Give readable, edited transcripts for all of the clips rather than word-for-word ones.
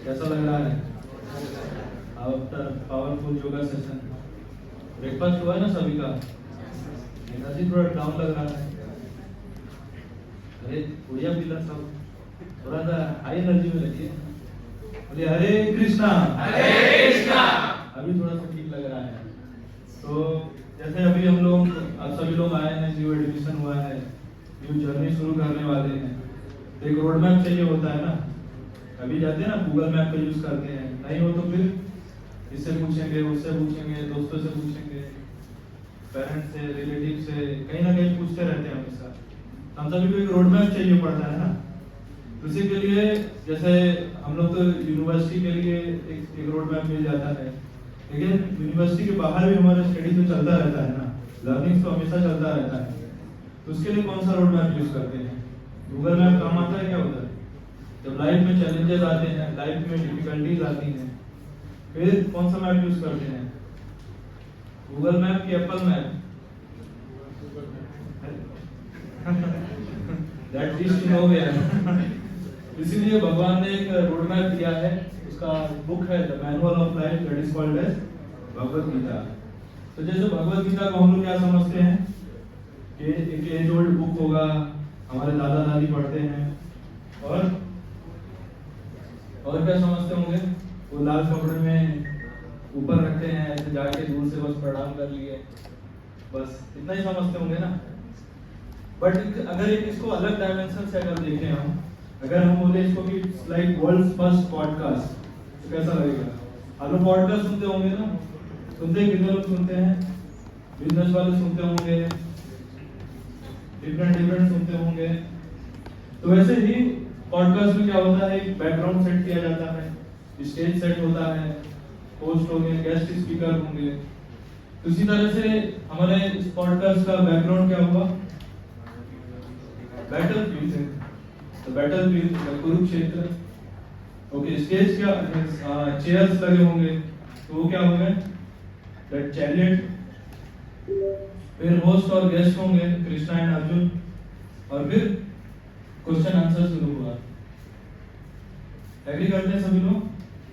कैसा लग रहा है after powerful yoga session? Breakfast हुआ है ना सभी का? एनर्जी थोड़ा डाउन लग रहा है। अरे बढ़िया पीला सब थोड़ा सा हाई एनर्जी में लगिए। बोलिए हरे कृष्णा। हरे कृष्णा। अभी थोड़ा सा ठीक लग रहा है। तो जैसे अभी हम लोग अब सभी लोग आए हैं, न्यू एडमिशन हुआ है, न्यू जर्नी शुरू करने वाले हैं, तो एक रोड मैप चाहिए होता है ना। अभी जाते हैं ना गूगल मैप का यूज करते हैं, नहीं हो तो फिर इससे पूछेंगे, उससे पूछेंगे, दोस्तों से पूछेंगे, पेरेंट्स से, रिलेटिव से, कहीं ना कहीं पूछते रहते हैं हमेशा। हम सभी को एक रोड मैप चाहिए पड़ता है ना। तो इसी के लिए जैसे हम लोग तो यूनिवर्सिटी के लिए एक रोड मैप मिल जाता है, लेकिन यूनिवर्सिटी के बाहर भी हमारा स्टडी तो चलता रहता है ना, लर्निंग तो हमेशा चलता रहता है। तो उसके लिए कौन सा रोड मैप यूज करते हैं? गूगल मैप काम आता है क्या उधर? जब लाइफ में चैलेंजेस आते हैं, लाइफ में डिफिकल्टीज आती हैं, फिर कौन सा मैप यूज करते हैं? गूगल मैप कि Apple map? That is no way. इसीलिए भगवान ने एक रोड मैप दिया है, उसका बुक है the manual of life, that is called as Bhagavad Gita. तो जैसे भगवत गीता को हम लोग क्या समझते हैं कि एक एज ओल्ड बुक होगा, हमारे दादा दादी पढ़ते हैं, और क्या समझते होंगे? वो लाल कपड़े में ऊपर रखते हैं, ऐसे जाके दूर से बस प्रणाम कर लिए, बस इतना ही समझते होंगे ना। बट अगर इसको अलग डायमेंशन से अगर देखें हम, अगर हम बोले इसको कि लाइक वर्ल्ड्स फर्स्ट पॉडकास्ट, तो कैसा लगेगा? आप लोग पॉडकास्ट सुनते होंगे ना? सुनते हैं, कितने लोग सुनते हैं? बिजनेस वाले सुनते होंगे, डिफरेंट सुनते होंगे। तो वैसे ही पॉडकास्ट में क्या होता है, एक बैकग्राउंड सेट किया जाता है, स्टेज सेट होता है, होस्ट होंगे, गेस्ट स्पीकर होंगे। तो इसी तरह से हमारे इस पॉडकास्ट का बैकग्राउंड क्या हुआ? बैटल फील्ड है, तो battle field Kurukshetra. Okay, stage क्या, चेयर्स लगे होंगे, तो वो क्या होंगे? That chariot. फिर होस्ट और गेस्ट होंगे, कृष्णा एंड अर्जुन, और फिर क्वेश्चन आंसर शुरू हुआ। एग्री करते हैं सभी लोग?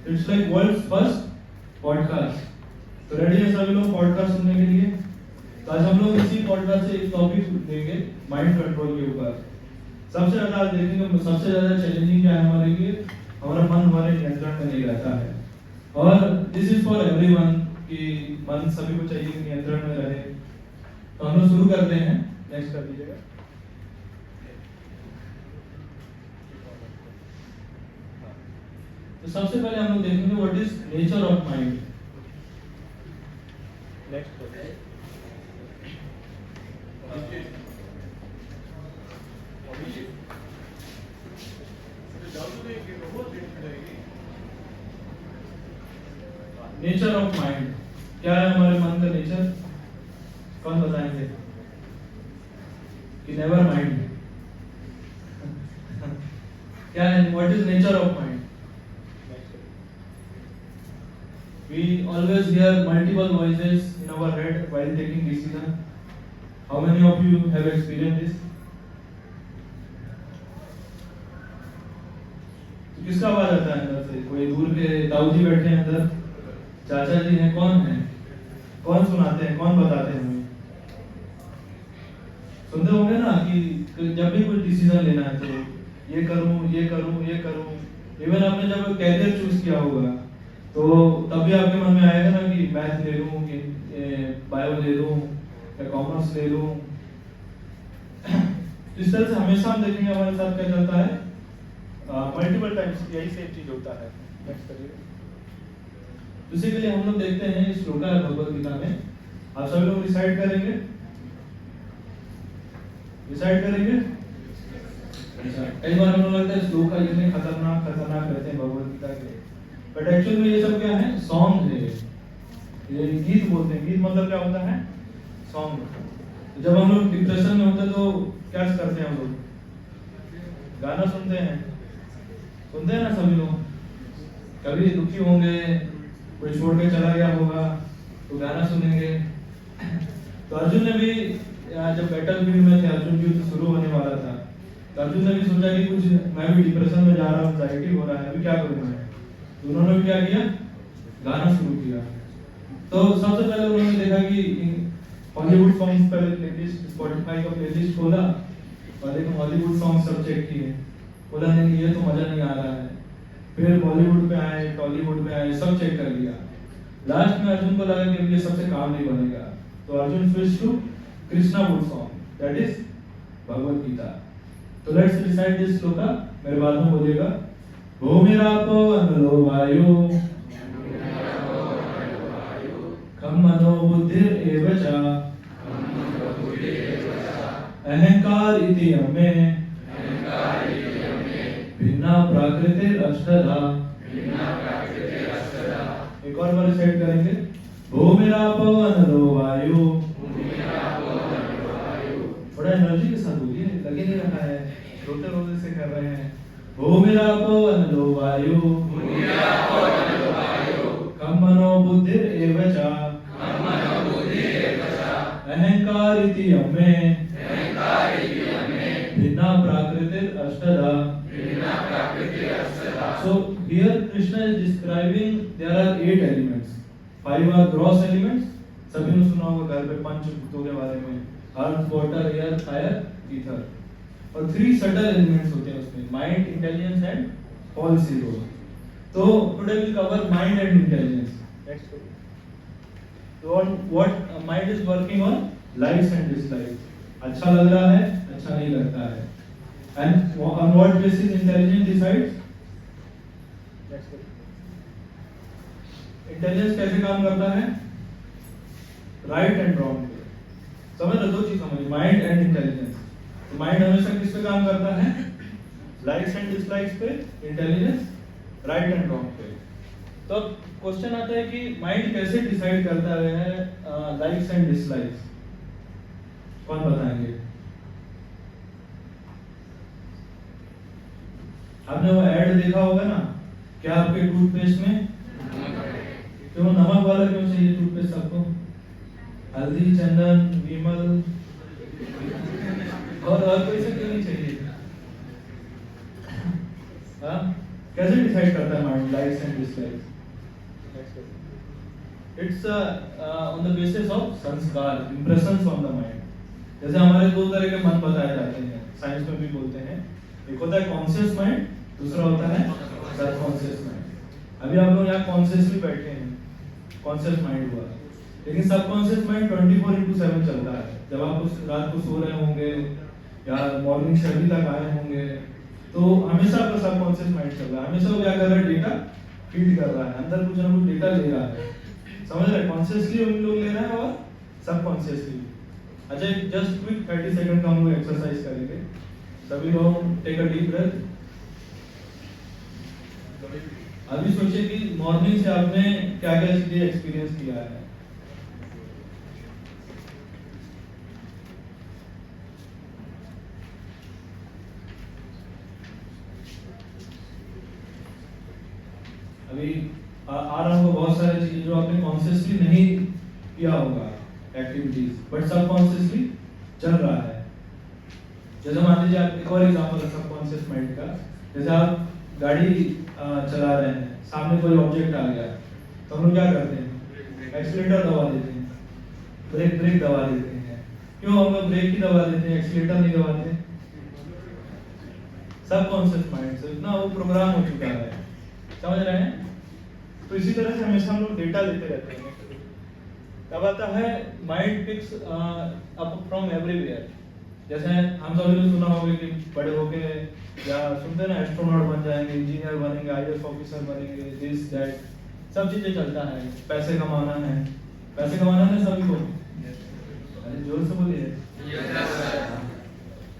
It's like world's first podcast. तो रेडी है सभी लोग पॉडकास्ट सुनने के लिए? तो आज हम लोग इसी पॉडकास्ट से एक टॉपिक देंगे, माइंड कंट्रोल के ऊपर। सबसे ज्यादा आज देखेंगे, सबसे ज्यादा चैलेंजिंग क्या है हमारे लिए? हमारा मन हमारे नियंत्रण में नहीं रहता है, और दिस इज फॉर एवरीवन कि मन सभी को चाहिए कि नियंत्रण में रहे। तो हम लोग शुरू करते हैं, नेक्स्ट कर दीजिएगा। तो सबसे पहले हम लोग देखेंगे what is nature of mind. Next nature of mind क्या है? हमारे मन का नेचर कौन बताएंगे? कि नेवर माइंड क्या है? What is nature of mind? We always hear multiple voices in our head while taking decision. How many of you have experienced this? तो किसका आवाज आता है अंदर से? कोई दूर के ताऊजी बैठे हैं अंदर, चाचा जी हैं, कौन है? कौन सुनाते हैं, कौन बताते हैं हमें? सुनते होंगे ना कि जब भी कोई डिसीजन लेना है तो ये करूं, ये करूं, ये करूं। इवन आपने जब कैरियर चूज किया होगा तो तब भी आपके मन में आएगा ना कि मैथ ले लूं कि बायो ले लूं या कॉमर्स ले लूं। इस तरह से हमेशा हम देखेंगे हमारे साथ क्या चलता है, मल्टीपल टाइम्स यही सेम चीज होता है। नेक्स्ट करिए। इसी के लिए हम लोग देखते हैं इस श्लोका है भगवत गीता में, आप सभी लोग डिसाइड करेंगे, कई बार हम लोग लगता है श्लोका इतने खतरनाक रहते हैं भगवत गीता के, बट एक्चुअल में ये सब क्या है? सॉन्ग है, ये गीत बोलते हैं। गीत मतलब क्या होता है? सॉन्ग। तो जब हम लोग डिप्रेशन में होते हैं तो क्या करते हैं हम लोग? गाना सुनते हैं ना सभी लोग। कभी दुखी होंगे, कोई छोड़ के चला गया होगा तो गाना सुनेंगे। तो अर्जुन ने भी जब बैटल फील्ड में थे, अर्जुन युद्ध शुरू होने वाला था, तो अर्जुन ने भी सोचा कि कुछ मैं भी डिप्रेशन में जा रहा हूँ, एंजाइटी हो रहा है, अभी क्या करूँ मैं? तो उन्होंने भी क्या किया, गाना शुरू किया। तो सबसे पहले उन्होंने देखा कि हॉलीवुड सॉन्ग्स पर प्लेलिस्ट, स्पॉटिफाई का प्लेलिस्ट खोला और देखो हॉलीवुड सॉन्ग सब चेक किए, बोला नहीं ये तो मजा नहीं आ रहा है। फिर बॉलीवुड पे आए, टॉलीवुड पे आए, सब चेक कर लिया। लास्ट में अर्जुन को लगा कि अब ये सबसे काम नहीं बनेगा, तो Arjun switch to Krishna would song, that is Bhagavad Gita. तो लेट्स रिसाइट दिस श्लोका, मेरे बाद में बोलिएगा। भूमिरापो अनलो वायु खम मनो बुद्धिर एव च अहंकार इति यमे भिन्ना प्राकृतिर अष्टधा। एक और बार सेट करेंगे। भूमिरापो अनलो वायु, थोड़ा एनर्जी के साथ बोलिए, लगे नहीं रहा है, रोते रोते से कर रहे हैं। भूमिरापो अनलो वायु खम मनो बुद्धिर एव च अहंकार इति यमे भिन्ना प्राकृतिर अष्टधा। So here Krishna is describing there are 8 elements. 5 are gross elements. सभी ने सुना होगा घर पे पंचभूतों के बारे में, earth, water, air, fire, ether. और 3 subtle elements होते हैं उसमें, mind, intelligence and policy role. तो today will cover mind and intelligence. तो what mind is working on likes and dislikes, अच्छा लग रहा है, अच्छा नहीं लगता है। And on what basis intelligence decides, intelligence कैसे काम करता है, राइट एंड रॉन्ग पे। समझ लो, 2 चीज समझिए, माइंड एंड इंटेलिजेंस। तो माइंड हमेशा किस पे काम करता है, लाइक्स एंड डिसलाइक्स पे, इंटेलिजेंस राइट एंड रॉन्ग पे। तो क्वेश्चन आता है कि माइंड कैसे डिसाइड करता है लाइक्स एंड डिसलाइक्स, कौन बताएंगे? आपने वो ऐड देखा होगा ना, क्या आपके टूथपेस्ट में क्यों नमक वाला क्यों चाहिए टूथपेस्ट आपको? हल्दी, चंदन, विमल और कोई से क्यों नहीं चाहिए? हाँ, कैसे डिसाइड करता है mind likes and dislikes? It's on the basis of संस्कार, इंप्रेशंस ऑन द माइंड। जैसे हमारे 2 तरह के मन बताए जाते हैं, साइंस में भी बोलते हैं। एक होता है कॉन्शियस माइंड, दूसरा होता है सबकॉन्शियस माइंड। अभी आप लोग यहाँ कॉन्शियसली बैठे हैं, कॉन्शियस माइंड हुआ, लेकिन सबकॉन्शियस माइंड 24/7 चलता है। जब आप उस रात को सो रहे होंगे या मॉर्निंग स्टडी तक आए होंगे, तो हमेशा आपका सबकॉन्शियस माइंड चल रहा है, हमेशा वो क्या कर रहा है, डेटा फीड कर रहा है, अंदर कुछ ना कुछ डेटा ले रहा है। समझ रहे हैं? कॉन्शियसली हम लोग ले रहे हैं और सबकॉन्शियसली। अच्छा, जस्ट क्विक 30 सेकंड का हम लोग एक्सरसाइज करेंगे। सभी लोग टेक अ डीप ब्रेथ। अभी सोचिए कि मॉर्निंग से आपने क्या क्या चीजें एक्सपीरियंस किया है। अभी आ रहा होगा बहुत सारी चीजें जो आपने कॉन्शियसली नहीं किया होगा, एक्टिविटीज, बट सबकॉन्शियसली चल रहा है। जैसे मान लीजिए, आप एक और एग्जांपल है सबकॉन्शियस माइंड का। जैसे आप गाड़ी चला रहे हैं, सामने कोई ऑब्जेक्ट आ गया, तो हम लोग क्या करते हैं, एक्सीलेटर दबा देते हैं, ब्रेक दबा देते हैं। क्यों हम लोग ब्रेक ही दबा देते हैं, एक्सीलेटर नहीं दबाते? सबकॉन्शियस माइंड से इतना वो प्रोग्राम हो चुका है। समझ रहे हैं? तो इसी तरह से हमेशा हम लोग डेटा लेते रहते हैं। तब आता है mind picks up from everywhere. जैसे हम सभी लोग सुना होगा कि बड़े होके या सुनते ना, एस्ट्रोनॉट बन जाएंगे, इंजीनियर बनेंगे, आईएएस ऑफिसर बनेंगे, दिस दैट सब चीजें चलता है। पैसे कमाना है, पैसे कमाना है सभी को, अरे जोर से बोलिए।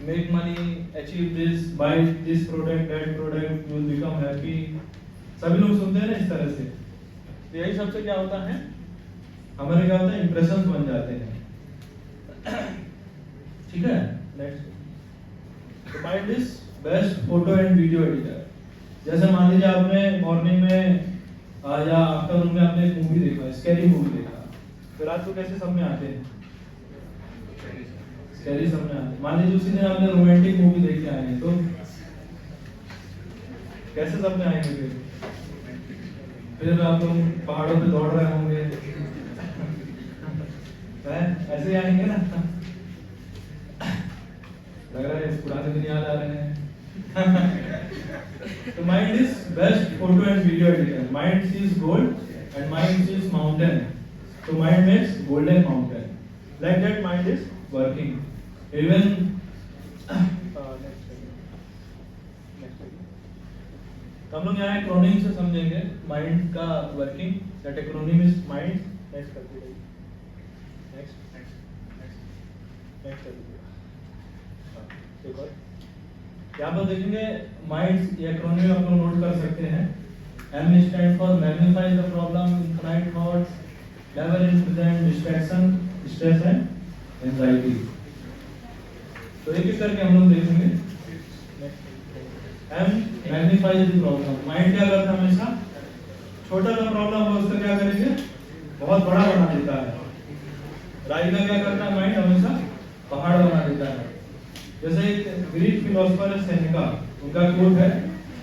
Make money, achieve this, by this product, that product, you will become happy. सभी लोग सुनते हैं ना इस तरह से। तो यही सबसे क्या होता है, हमारे क्या होता है, इंप्रेशंस बन जाते हैं। ठीक है, नेक्स्ट। तो mind is best photo and video editor. जैसे मान लीजिए आपने मॉर्निंग में या आफ्टरनून में आपने एक मूवी देखा, स्कैरी मूवी देखा, तो रात को कैसे सपने आते हैं? स्कैरी सपने आते हैं। मान लीजिए उसी दिन आपने रोमांटिक मूवी देख के आए हैं, तो कैसे सपने आएंगे फिर? फिर आप लोग पहाड़ों पे दौड़ रहे होंगे ऐसे ही आएंगे ना। लग रहा है पुराने दिन याद आ रहे हैं। तो mind is best photo and video editor. Mind sees gold and mind sees mountain. So mind makes golden mountain. Like that, mind is working. Even हम लोग यहाँ एक्रोनिम से समझेंगे माइंड का working. That acronym is mind. Next कर दीजिए। Next कर दीजिए। एक और यहाँ पर देखेंगे माइंड एक्रोनिम आप लोग नोट कर सकते हैं। M stand for magnify the problem, infinite thoughts, level in present, distraction, stress and anxiety। तो एक एक करके हम लोग देखेंगे। M magnifies the problem। Mind क्या करता है हमेशा, छोटा सा प्रॉब्लम हो उसका क्या करेंगे, बहुत बड़ा बना देता है। राई का क्या करता है माइंड, हमेशा पहाड़ बना देता है। जैसे एक ग्रीक फिलोसोफर है सेनेका, उनका कोट है,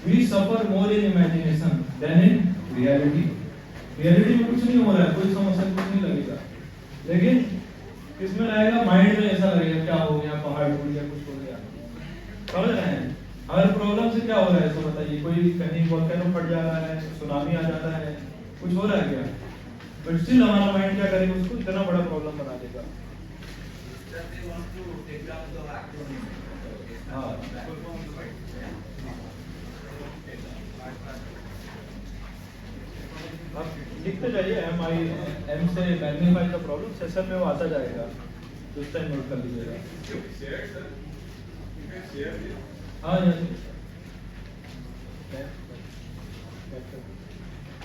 we suffer more in imagination than in reality। Reality में कुछ नहीं हो रहा है, कोई समस्या कुछ नहीं लगेगा, लेकिन किसमें रहेगा, माइंड में ऐसा लगेगा क्या हो गया, पहाड़ टूट गया, कुछ हो गया। समझ रहे हैं? हर प्रॉब्लम से क्या हो रहा है तो बताइए, कोई कहीं वोल्केनो फट जा रहा है, सुनामी आ जाता है, कुछ हो रहा है क्या? बट स्टिल हमारा माइंड क्या करेगा, उसको इतना बड़ा प्रॉब्लम बना देगा। हाँ आप लिखते जाइए M से मैग्नीफाई द प्रॉब्लम, सेशन में वो आता जाएगा, तो उस टाइम नोट कर लीजिएगा। हाँ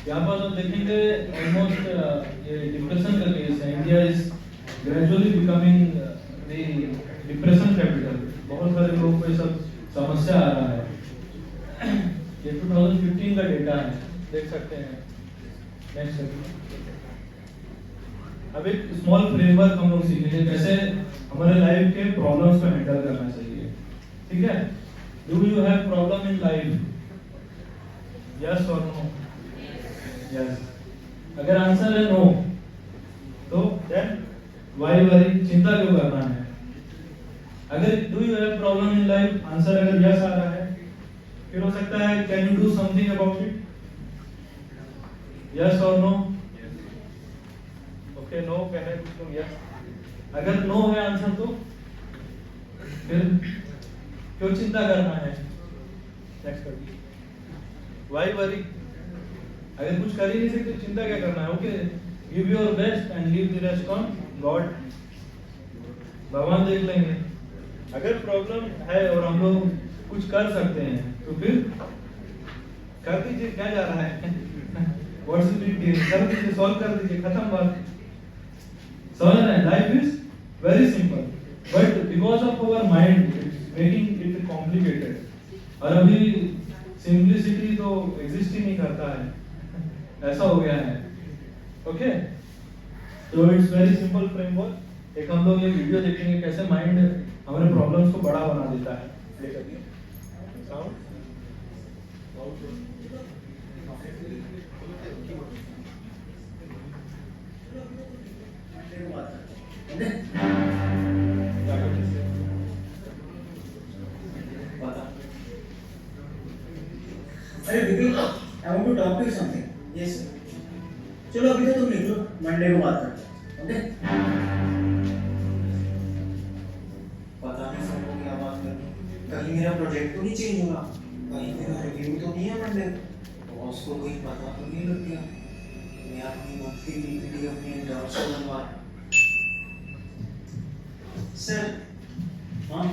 यहाँ पर हम देखेंगे ऑलमोस्ट ये डिप्रेशन का केस है। India is gradually becoming the depression capital. बहुत सारे लोगों को ये सब समस्या आ रहा है। ये 2015 का डेटा है, देख सकते हैं। नेक्स्ट अब एक स्मॉल फ्रेमवर्क हम लोग सीखेंगे कैसे हमारे लाइफ के प्रॉब्लम्स को हैंडल करना चाहिए। ठीक है? Do you have problem in life? Yes और नो? यस। अगर आंसर है नो, तो देन व्हाई वरी, चिंता क्यों करना है? अगर do you have problem in life, answer अगर यस आ रहा है, फिर हो सकता है can you do something about it? Yes और नो? ओके, नो कह रहे हैं कुछ लोग, यस। अगर नो है आंसर, तो फिर क्यों चिंता करना है? नेक्स्ट कर दीजिए। Why worry? अगर कुछ कर ही नहीं सकते चिंता क्या करना है? Okay, give your best and leave the rest on God. भगवान देख लेंगे। अगर प्रॉब्लम है और हम लोग कुछ कर सकते हैं, तो फिर कर दीजिए, क्या जा रहा है? What should we do? कर दीजिए, सॉल्व कर दीजिए, खत्म बात। समझ रहे हैं? Life is very simple, but because of our mind it's making it complicated. और अभी सिंपलिसिटी तो एग्जिस्ट ही नहीं करता है, ऐसा हो गया है। ओके, तो इट्स वेरी सिंपल फ्रेमवर्क। एक हम लोग ये वीडियो देखेंगे कैसे माइंड हमारे प्रॉब्लम्स को बड़ा बना देता है। प्ले करिए साउंड। अरे Vipin, I want to talk to you something. Yes sir. चलो अभी तो तुम निकलो, मंडे को बात करते हैं। ओके? पता नहीं सबको क्या बात करनी। कहीं मेरा प्रोजेक्ट तो नहीं चेंज होगा, कहीं मेरा रिव्यू तो नहीं है मंडे को, बॉस को कोई पता तो नहीं लग गया मैं अपनी मंथली पीपीटी अपने इंटर्न्स को बनवा। सर, हाँ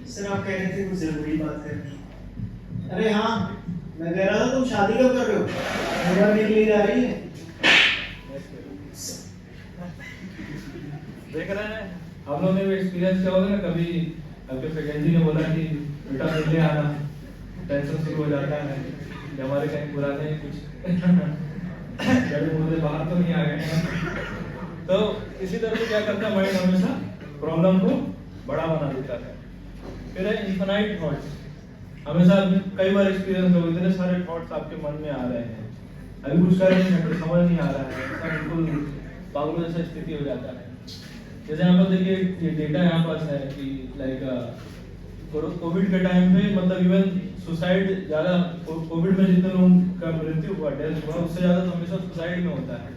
सर, आप कह रहे थे कुछ जरूरी बात करनी। अरे हाँ, मैं कह रहा था तुम शादी कब कर रहे हो? उम्र निकली जा रही है। देख रहे हैं आप लोगों ने भी एक्सपीरियंस किया होगा ना, कभी आपके फैकल्टी ने बोला कि बेटा मिलने आना, टेंशन शुरू हो जाता है कि हमारे कहीं पुराने कुछ जड़े मुर्दे बाहर तो नहीं आ गए हैं। तो इसी तरह से क्या करता है माइंड, हमेशा प्रॉब्लम को बड़ा बना देता है। फिर है इनफाइनाइट थॉट्स। हमेशा कई बार एक्सपीरियंस हो, इतने सारे थॉट्स आपके मन में आ रहे हैं, अभी कुछ कर नहीं सकते, समझ नहीं आ रहा है, ऐसा बिल्कुल पागलों जैसा स्थिति हो जाता है। जैसे यहाँ पर देखिए ये डेटा यहाँ पास है कि लाइक कोविड के टाइम पे मतलब इवन सुसाइड ज़्यादा, कोविड में जितने लोगों का मृत्यु हुआ, डेथ हुआ, उससे ज़्यादा तो हमेशा सुसाइड में होता है।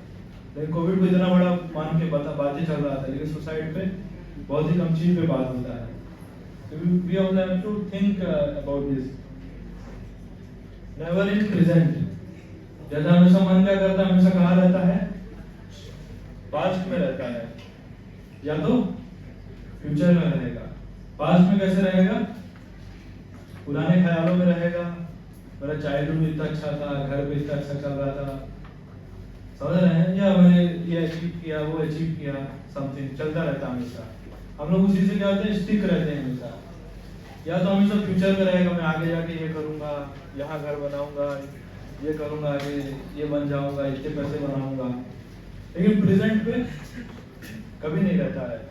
लेकिन कोविड को इतना बड़ा मान के बातें चल रहा था, लेकिन सुसाइड पे बहुत ही कम चीज़ पे बात होता है। We all have to think about this, never in present. जैसा हमेशा मन क्या करता है, हमेशा कहाँ रहता है, पास्ट में रहता है, या तो फ्यूचर में रहेगा। पास्ट में कैसे रहेगा, पुराने ख्यालों में रहेगा, मेरा चाइल्डहुड इतना अच्छा था, घर पे इतना अच्छा चल रहा था, समझ रहे हैं, या मैंने ये अचीव किया, वो अचीव किया, समथिंग चलता रहता है हमेशा। हम लोग उसी से क्या होते हैं, स्टिक रहते हैं हमेशा। या तो हमेशा फ्यूचर में रहेगा, मैं आगे जाके ये करूंगा, यहाँ घर बनाऊंगा, ये करूंगा, आगे ये बन जाऊंगा, इतने पैसे बनाऊंगा, लेकिन प्रेजेंट पे कभी नहीं रहता है।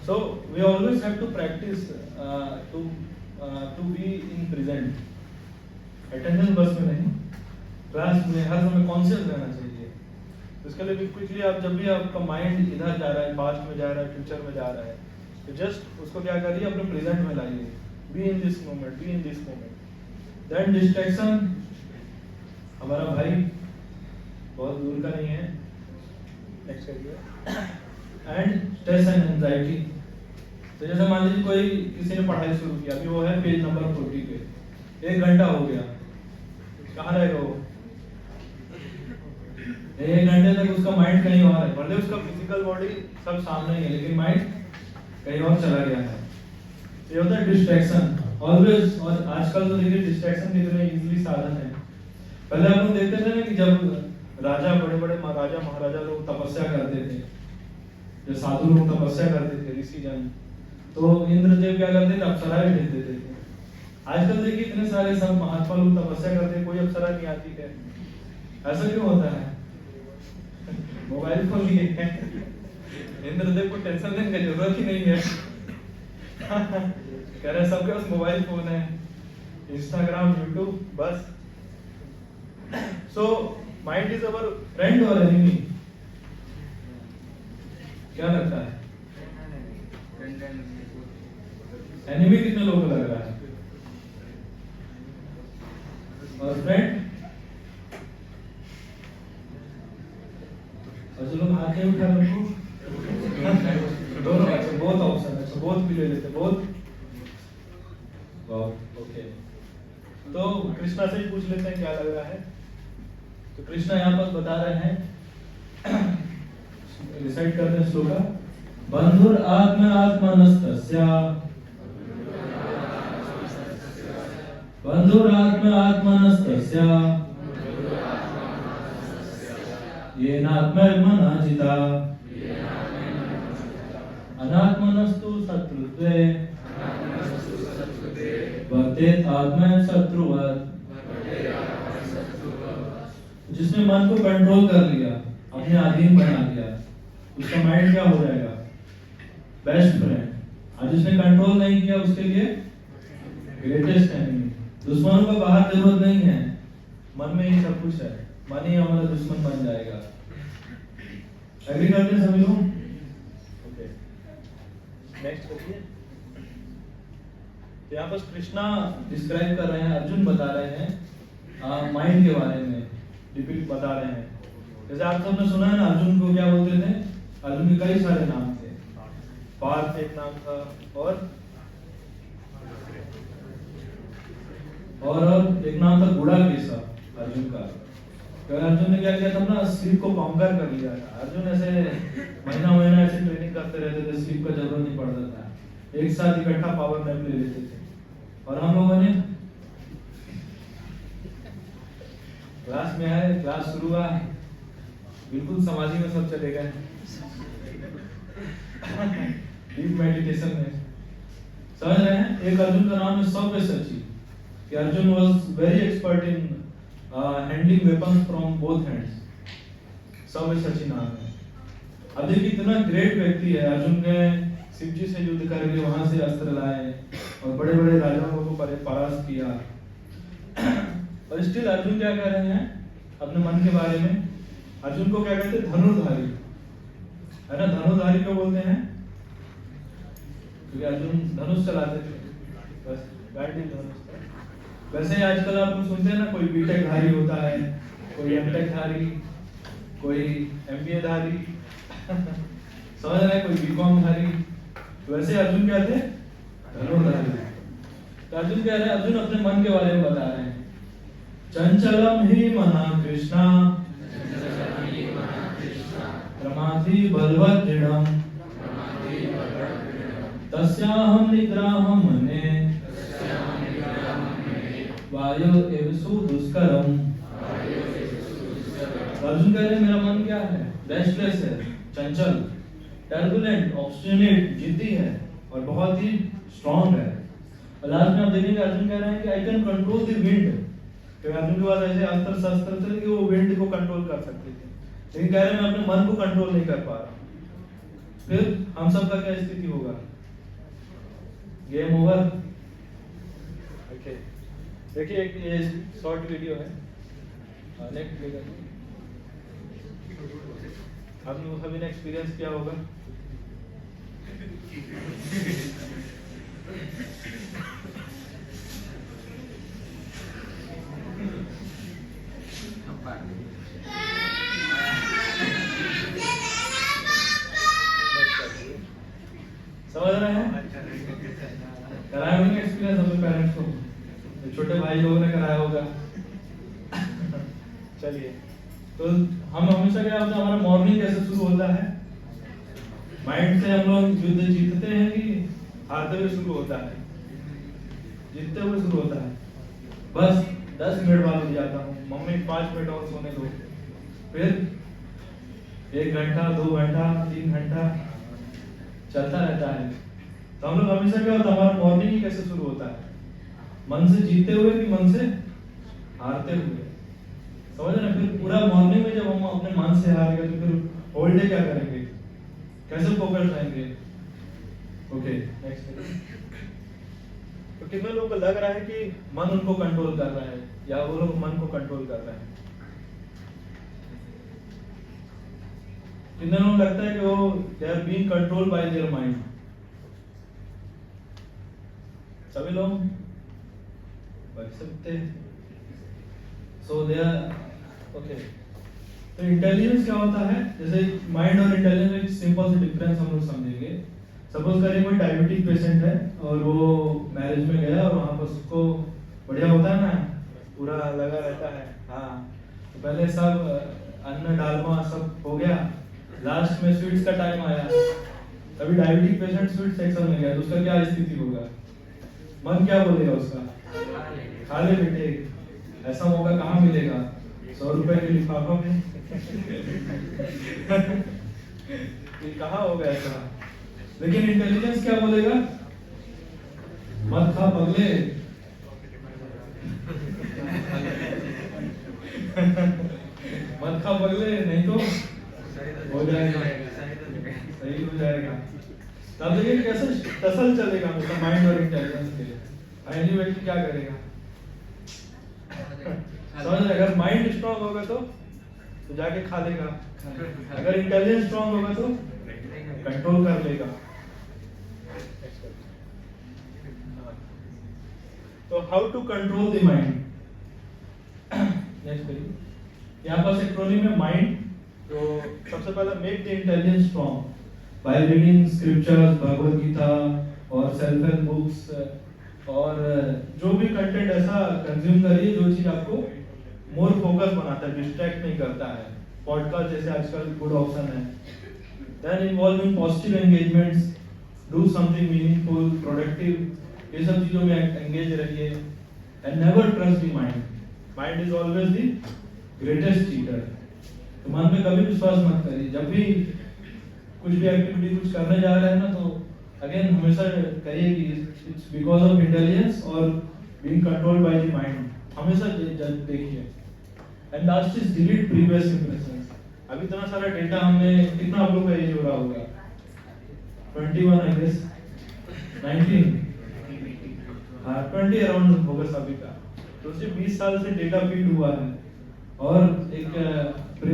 So we always have to practice to be in present. Attendance बस में नहीं, क्लास में हर समय कॉन्शियस रहना चाहिए। तो इसके लिए भी क्विकली आप जब भी आपका माइंड इधर जा रहा है, पास्ट में जा रहा है, फ्यूचर में जा रहा है, तो जस्ट उसको क्या करिए, अपने प्रेजेंट में लाइए। Be in this moment, be in this moment. Then distraction, हमारा भाई बहुत दूर का नहीं है, नेक्स्ट करिए। And stress and anxiety. तो जैसे मान लीजिए कोई किसी ने पढ़ाई शुरू किया, अभी वो है पेज नंबर 40 पे, 1 घंटा हो गया, कहाँ रहेगा वो? 1 घंटे तक उसका माइंड कहीं और है, भले उसका फिजिकल बॉडी सब सामने ही है, लेकिन माइंड कहीं और चला गया है। ये होता है डिस्ट्रैक्शन ऑलवेज। और आजकल तो देखिए डिस्ट्रैक्शन कितने इजीली साधन है। पहले हम लोग देखते थे ना कि जब राजा, बड़े बड़े राजा महाराजा लोग तपस्या करते थे, जब साधु लोग तपस्या करते थे, ऋषि जन, तो इंद्रदेव क्या करते थे, अप्सराएं भेज देते थे। आजकल देखिए इतने सारे सब महात्मा लोग तपस्या करते हैं, कोई अप्सरा नहीं आती है। ऐसा क्यों होता है? मोबाइल फोन लिए हैं, इंद्रदेव को टेंशन लेने की जरूरत ही नहीं है। कह रहे सबके पास मोबाइल फोन है, इंस्टाग्राम, यूट्यूब, बस। So mind is our friend और एनिमी? क्या लगता है? एनिमी कितने लोगों को लग रहा है, और फ्रेंड? और जो लोग हाथ नहीं उठा रहे उनको दोनों, अच्छा बहुत ऑप्शन है, अच्छा बहुत भी ले लेते, बहुत ओके। तो कृष्णा से ही पूछ लेते हैं क्या लग रहा है। तो कृष्णा यहाँ पर बता रहे हैं, रिसाइट करते हैं श्लोका। बंधुर आत्मा आत्मनस्तस्य, बंधुर आत्मा आत्मनस्तस्य, येन आत्मैर्मनाजिता, अनात्मनस्तु शत्रुत्वे, वर्तेत आत्मा शत्रुवत्। जिसने मन को कंट्रोल कर लिया, अपने अधीन बना लिया, उसका माइंड क्या हो जाएगा, बेस्ट फ्रेंड। और जिसने कंट्रोल नहीं किया, उसके लिए ग्रेटेस्ट एनिमी। दुश्मनों का बाहर जरूरत नहीं है, मन में ही सब कुछ है, मन ही हमारा दुश्मन बन जाएगा। एग्री करते हैं सभी लोग? ओके, नेक्स्ट देखिए। यहाँ पर कृष्णा डिस्क्राइब कर रहे हैं, अर्जुन बता रहे हैं माइंड के बारे में, डिपिक्ट बता रहे हैं। जैसे आप सबने सुना है ना, अर्जुन को क्या बोलते थे? अर्जुन के कई सारे नाम थे, पार्थ एक नाम था, और एक नाम था गुड़ाकेशा अर्जुन का। तो अर्जुन ने क्या किया था ना, स्लीप को कॉन्कर कर लिया था। अर्जुन ऐसे महीना महीना ऐसे ट्रेनिंग करते रहते थे, स्लीप का जरूरत नहीं पड़ता था, एक साथ इकट्ठा पावर नैप ले लेते थे। और हम लोगों ने क्लास में आए, क्लास शुरू हुआ, बिल्कुल समाधि में सब चले गए, डीप मेडिटेशन में, समझ रहे हैं। एक अर्जुन का नाम है सव्यसाची, कि Arjun was very expert in handling weapons from both hands, Savyasachi नाम है। अब देखिए कितना ग्रेट व्यक्ति है। अर्जुन ने शिव जी से युद्ध करके वहां से अस्त्र लाए और बड़े बड़े राजाओं को परास्त किया। और स्टिल अर्जुन क्या कह रहे हैं, अपने मन के बारे में। अर्जुन को क्या कहते हैं? धनुर्धारी, है ना। धनुर्धारी क्यों बोलते हैं? क्योंकि अर्जुन धनुष चलाते थे, बस गाड़ी धनुष था। वैसे आजकल आप लोग सुनते हैं ना, कोई बीटेक धारी होता है, कोई एमटेक धारी, कोई एमबीए धारी समझ रहे हैं, कोई बीकॉम धारी। तो वैसे अर्जुन क्या थे? धनुर्धारी। तो अर्जुन कह रहे हैं, अर्जुन अपने मन के बारे में बता रहे हैं। चंचलम ही मना कृष्णा प्रमाथि बलवत् दृढ़म् तस्याहं निद्राहं मन्ये वायो एव सुदुष्करम्। अर्जुन कह रहे हैं, मेरा मन क्या है? रेस्टलेस है, चंचल, टर्बुलेंट, ऑब्स्टिनेट, जिद्दी है और बहुत ही स्ट्रांग है। और लास्ट में आप देखेंगे अर्जुन कह रहे हैं कि I can control the wind. तो अर्जुन के पास ऐसे अस्त्र शस्त्र थे कि वो विंड को कंट्रोल कर सकते थे, लेकिन कह रहे हैं मैं अपने मन को कंट्रोल नहीं कर पा रहा। फिर हम सब का क्या स्थिति होगा? Game over. ओके, देखिए एक ये शॉर्ट वीडियो है, नेक्स्ट प्ले करिए। आप लोग सभी ने एक्सपीरियंस किया होगा। समझ रहे हैं? कराया होगा एक्सपीरियंस अपने पेरेंट्स को, छोटे भाई लोगों ने कराया होगा। चलिए, तो हम हमेशा क्या होता है, हमारा मॉर्निंग कैसे शुरू होता है? माइंड से हम लोग युद्ध जीतते हैं कि हारते हुए शुरू होता है? जीतते हुए शुरू होता है। बस 10 मिनट बाद उठ जाता हूँ, मम्मी 5 मिनट और सोने दो, फिर 1 घंटा, 2 घंटा, 3 घंटा चलता रहता है। तो हम लोग हमेशा क्या होता है, हमारा मॉर्निंग ही कैसे शुरू होता है? मन से जीतते हुए कि मन से हारते हुए? समझ रहे? फिर पूरा मॉर्निंग में जब हम अपने मन से हार गए तो फिर होल डे क्या करेंगे? कैसे फोकस रहेंगे? Okay, next. तो कितने लोगों को लग रहा है कि मन उनको कंट्रोल कर रहा है या वो लोग मन को कंट्रोल कर रहे हैं? कितने लोगों को लगता है कि वो they are being controlled by their mind? सभी लोग बच सकते हैं। So they are okay. तो इंटेलिजेंस क्या होता है? जैसे माइंड और इंटेलिजेंस में एक सिंपल सा डिफरेंस हम लोग समझेंगे। सपोज करें कोई डायबिटिक पेशेंट है और वो मैरिज में गया और वहां पर उसको बढ़िया होता है ना, पूरा लगा रहता है, हाँ, तो पहले सब अन्न डालमा सब हो गया, लास्ट में स्वीट्स का टाइम आया, तभी डायबिटिक पेशेंट स्वीट सेक्शन में गया, तो उसका क्या स्थिति होगा? मन क्या बोलेगा उसका? खा ले बेटे, ऐसा मौका कहाँ मिलेगा 100 रुपए के लिफाफा में। ये कहाँ होगा ऐसा? लेकिन इंटेलिजेंस क्या बोलेगा? मत खा पगले, मत खा पगले, नहीं तो हो जाएगा, सही हो जाएगा। तब देखिए कैसे टसल चलेगा मतलब माइंड और इंटेलिजेंस के। फाइनली व्यक्ति क्या करेगा? समझ रहे? अगर माइंड स्ट्रांग होगा तो जाके खा लेगा, अगर इंटेलिजेंस स्ट्रांग होगा तो कंट्रोल कर लेगा। तो how to control the mind? Next करिए। यहाँ पास एक्रोनिम है माइंड। तो सबसे पहला make the intelligence strong by reading scriptures, Bhagavad Gita और सेल्फ हेल्प बुक्स, और जो भी कंटेंट ऐसा कंज्यूम करिए जो चीज आपको मोर फोकस बनाता है, डिस्ट्रैक्ट नहीं करता है। पॉडकास्ट जैसे आजकल गुड ऑप्शन है। Then involve in positive engagements, do something meaningful, productive, ये सब चीजों में एंगेज रहिए। And never trust the mind, mind is always the greatest cheater. तो मन पे कभी विश्वास मत करिए। जब भी कुछ भी एक्टिविटी कुछ करने जा रहे हैं ना, तो अगेन हमेशा कहिए कि इट्स बिकॉज ऑफ इंटेलिजेंस और being controlled by the mind. हमेशा देखिए। And last is delete previous impressions. अभी इतना सारा डेटा हमने, कितना आप लोग का एज हो रहा होगा? 21 आई गेस, 19, हाँ 20 अराउंड होगा सभी का। तो सिर्फ 20 साल से डेटा फीड हुआ है और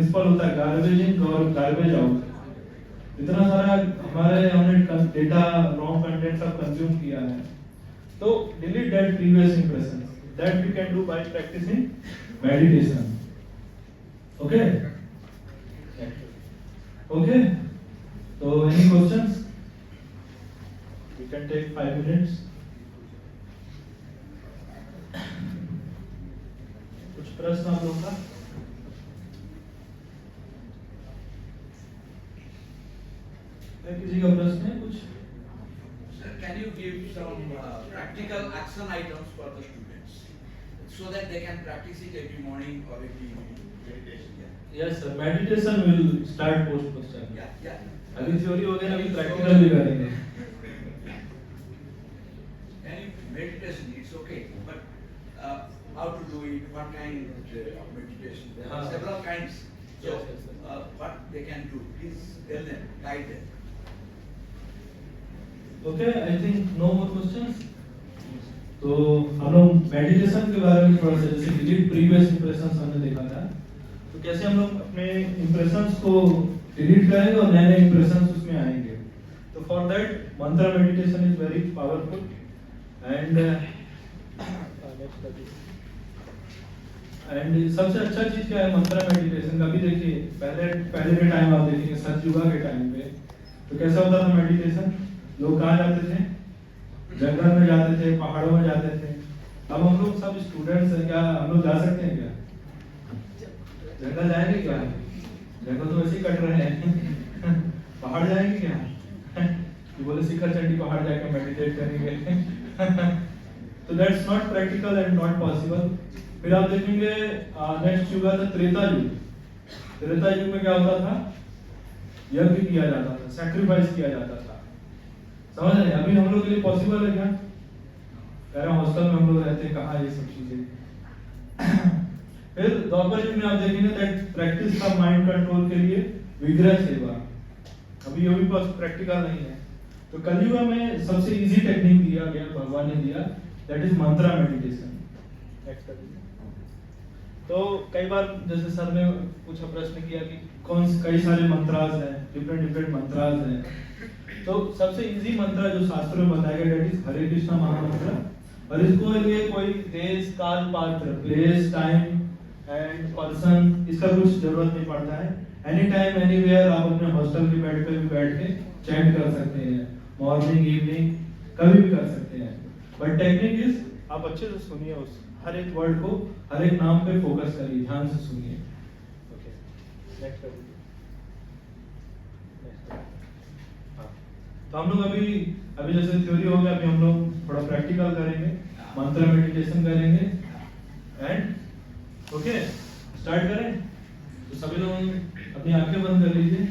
प्रिंसिपल होता है गार्बेज इन और गार्बेज आउट। इतना सारा हमने डेटा रॉन्ग कंटेंट सब कंज्यूम किया है, तो delete that previous impression, that we can do by practising meditation. Okay okay, तो any questions? We can take 5 minutes। कुछ प्रश्न आप लोगों का? किसी का प्रश्न है कुछ? Sir, can you give some practical action items for the students so that they can practice it every morning or every evening? Meditation. Yes sir, meditation will start post question। Yeah. अभी theory हो गया, अभी practical भी करेंगे। Any meditation, it's okay, but how to do it? What kind of meditation? There are several kinds. So, Yes, sir. what they can do? Please tell them, guide them. Okay, I think no more questions. तो हम लोग meditation के बारे में थोड़ा सा, जैसे delete previous impressions हमने देखा था, तो कैसे हम लोग अपने इंप्रेशंस को डिलीट करेंगे और नए नए इंप्रेशंस उसमें आएंगे। तो फॉर दैट मंत्र meditation is very powerful and सबसे अच्छा चीज क्या है मंत्र मेडिटेशन का? भी देखिए पहले के टाइम आप देखेंगे सतयुगा के टाइम पे तो कैसा होता था मेडिटेशन? लोग कहाँ जाते थे? जंगल में जाते थे, पहाड़ों में जाते थे। अब हम लोग सब स्टूडेंट्स हैं, क्या हम लोग जा सकते हैं क्या? जंगल जाएंगे क्या? जंगल तो वैसे ही कट रहे हैं। पहाड़ जाएंगे क्या? कि बोले शिखर चंडी पहाड़ जाके मेडिटेट करेंगे। तो that's not practical and not possible. फिर आप देखेंगे नेक्स्ट युग था त्रेता युग। त्रेता युग में क्या होता था? यज्ञ किया जाता था, सैक्रिफाइस किया जाता था। समझ रहे हैं? अभी हम लोग के लिए पॉसिबल है क्या? कह रहा हॉस्टल में हम लोग रहते हैं, कहाँ ये सब चीजें। फिर द्वापर युग में आप देखेंगे दैट प्रैक्टिस का माइंड कंट्रोल के लिए विग्रह सेवा। अभी ये भी प्रैक्टिकल नहीं है। तो कलयुग में सबसे इजी टेक्निक दिया गया, भगवान ने दिया, that is Mantra meditation. Next कर दीजिए। तो कई बार जैसे सर ने कुछ प्रश्न किया कि कई सारे मंत्रास हैं, डिफरेंट मंत्रास हैं। तो सबसे इजी मंत्र जो शास्त्रों में बताया गया दैट इज हरे कृष्णा महामंत्र। और इसको लिए कोई देश काल पात्र, प्लेस, टाइम एंड पर्सन, इसका कुछ जरूरत नहीं पड़ता है। एनी टाइम एनीवेयर आप अपने हॉस्टल के बेड पे भी बैठ के चैंट कर सकते हैं, मॉर्निंग इवनिंग कभी भी कर सकते हैं। बट टेक्निक इज आप अच्छे से सुनिए, उस हर एक वर्ड को, हर एक नाम पे फोकस करिए, ध्यान से सुनिए। ओके, नेक्स्ट कर दीजिए। हाँ, तो हम लोग अभी जैसे थ्योरी हो गया, अभी हम लोग थोड़ा प्रैक्टिकल करेंगे, मंत्र मेडिटेशन करेंगे एंड ओके स्टार्ट करें। तो सभी लोग अपनी आंखें बंद कर लीजिए।